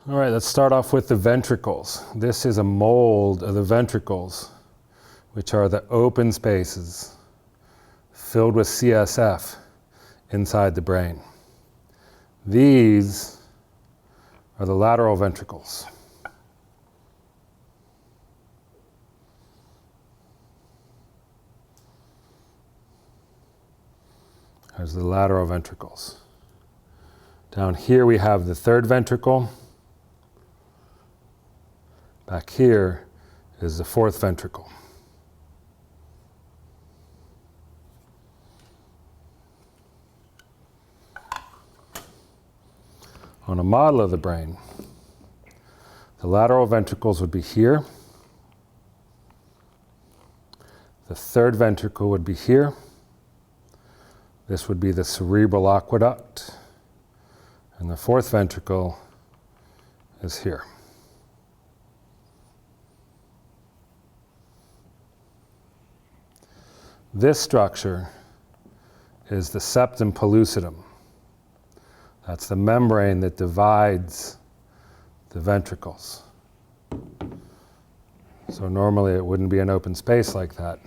All right, let's start off with the ventricles. This is a mold of the ventricles, which are the open spaces filled with CSF inside the brain. These are the lateral ventricles. There's the lateral ventricles. Down here we have the third ventricle. Back here is the fourth ventricle. On a model of the brain, the lateral ventricles would be here. The third ventricle would be here. This would be the cerebral aqueduct. And the fourth ventricle is here. This structure is the septum pellucidum. That's the membrane that divides the ventricles. So normally it wouldn't be an open space like that.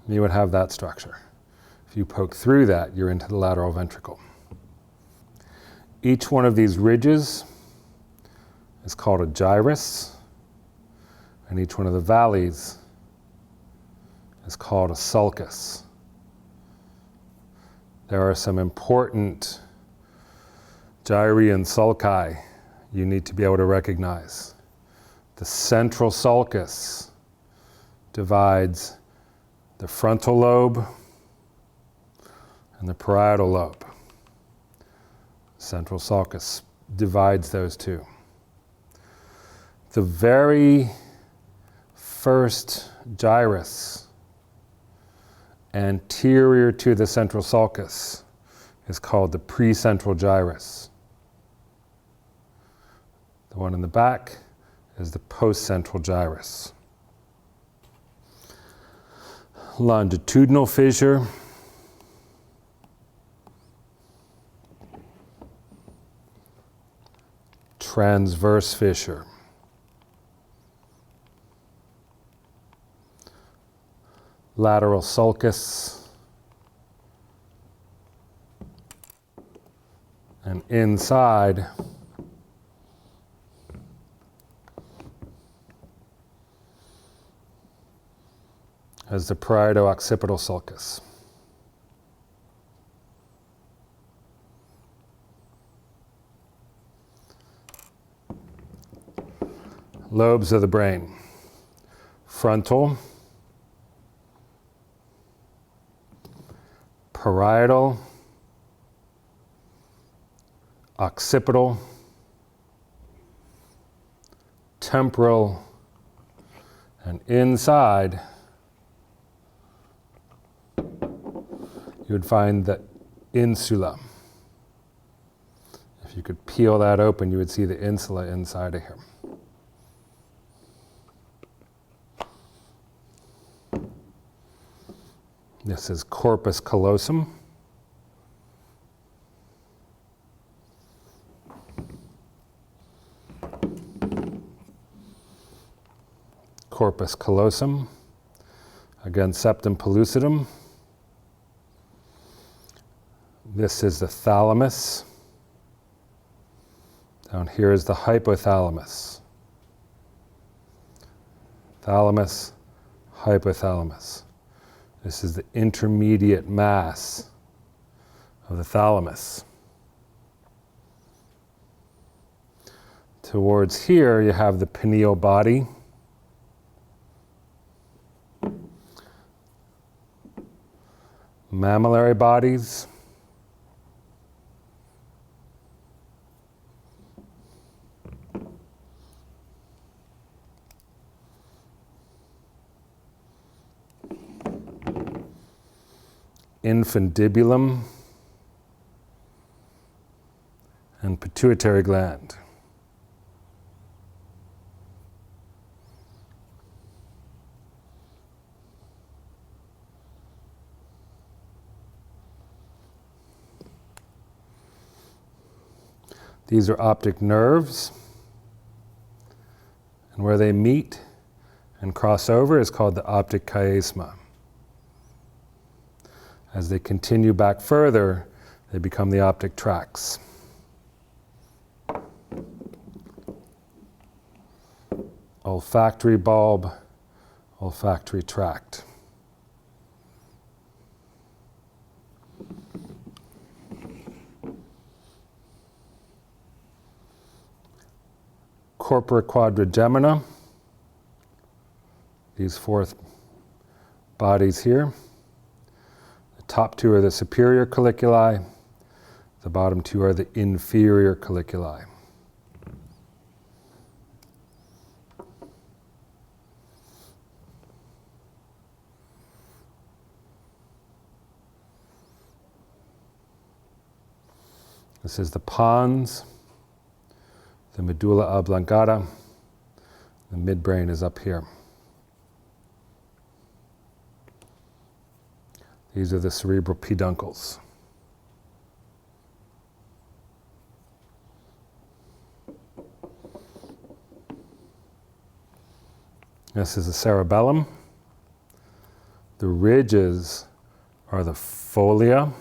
You would have that structure. If you poke through that, you're into the lateral ventricle. Each one of these ridges is called a gyrus, and each one of the valleys is called a sulcus. There are some important gyri and sulci you need to be able to recognize. The central sulcus divides the frontal lobe and the parietal lobe. Central sulcus divides those two. The very first gyrus anterior to the central sulcus is called the precentral gyrus. The one in the back is the postcentral gyrus. Longitudinal fissure, transverse fissure. Lateral sulcus, and inside is the parieto-occipital sulcus. Lobes of the brain: frontal, parietal, occipital, temporal, and inside you would find the insula. If you could peel that open, you would see the insula inside of here. This is corpus callosum. Corpus callosum. Again, septum pellucidum. This is the thalamus. Down here is the hypothalamus. Thalamus, hypothalamus. This is the intermediate mass of the thalamus. Towards here, you have the pineal body. Mammillary bodies. Infundibulum, and pituitary gland. These are optic nerves. And where they meet and cross over is called the optic chiasma. As they continue back further, they become the optic tracts. Olfactory bulb, olfactory tract. Corpora quadrigemina, these four bodies here. The top two are the superior colliculi, the bottom two are the inferior colliculi. This is the pons, the medulla oblongata, the midbrain is up here. These are the cerebral peduncles. This is the cerebellum. The ridges are the folia.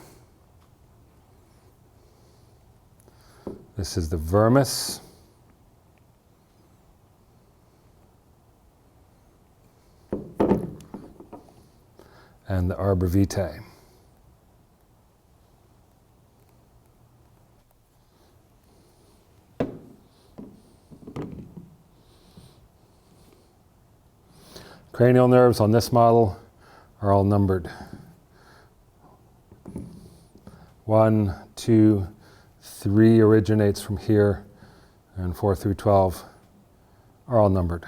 This is the vermis. And the arbor vitae. Cranial nerves on this model are all numbered. 1, 2, 3 originates from here, and 4 through 12 are all numbered.